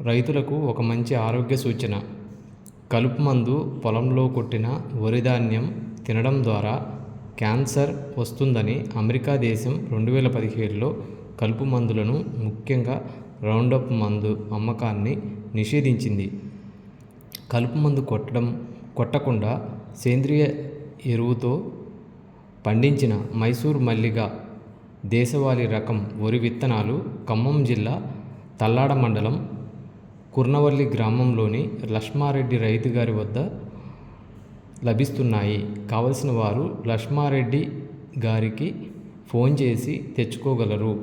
రైతులకు ఒక మంచి ఆరోగ్య సూచన. కలుపు మందు పొలంలో కొట్టిన వరి ధాన్యం తినడం ద్వారా క్యాన్సర్ వస్తుందని అమెరికా దేశం 2017లో కలుపు మందులను, ముఖ్యంగా రౌండప్ మందు అమ్మకాన్ని నిషేధించింది. కలుపు మందు కొట్టకుండా సేంద్రియ ఎరువుతో పండించిన మైసూర్ మల్లిగా దేశవాళీ రకం వరి విత్తనాలు ఖమ్మం జిల్లా తల్లాడ మండలం కుర్నవల్లి గ్రామంలోని లక్ష్మారెడ్డి రైతు గారి వద్ద లభిస్తున్నాయి. కావలసిన వారు లక్ష్మారెడ్డి గారికి ఫోన్ చేసి తెచ్చుకోగలరు.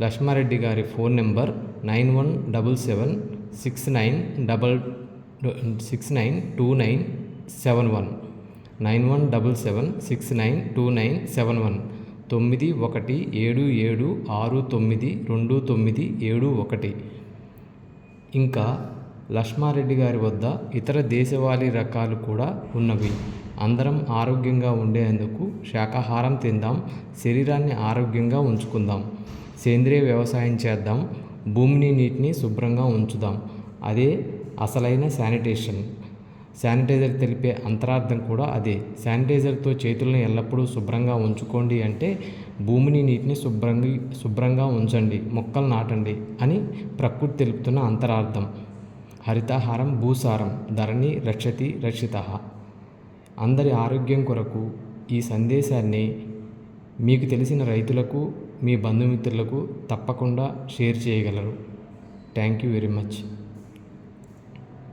లక్ష్మారెడ్డి గారి ఫోన్ నెంబర్ 9177692971 9177692971 9176792971. ఇంకా లక్ష్మారెడ్డి గారి వద్ద ఇతర దేశవాళీ రకాలు కూడా ఉన్నవి. అందరం ఆరోగ్యంగా ఉండేందుకు శాకాహారం తిందాం, శరీరాన్ని ఆరోగ్యంగా ఉంచుకుందాం, సేంద్రియ వ్యవసాయం చేద్దాం, భూమిని నీటిని శుభ్రంగా ఉంచుదాం. అదే అసలైన శానిటైజర్ తెలిపే అంతరార్థం కూడా అదే. శానిటైజర్తో చేతులను ఎల్లప్పుడూ శుభ్రంగా ఉంచుకోండి అంటే భూమిని నీటిని శుభ్రంగా ఉంచండి, మొక్కలు నాటండి అని ప్రకృతి తెలుపుతున్న అంతరార్థం. హరితహారం భూసారం ధరణి రక్షతి రక్షితః. అందరి ఆరోగ్యం కొరకు ఈ సందేశాన్ని మీకు తెలిసిన రైతులకు, మీ బంధుమిత్రులకు తప్పకుండా షేర్ చేయగలరు. Thank you very much.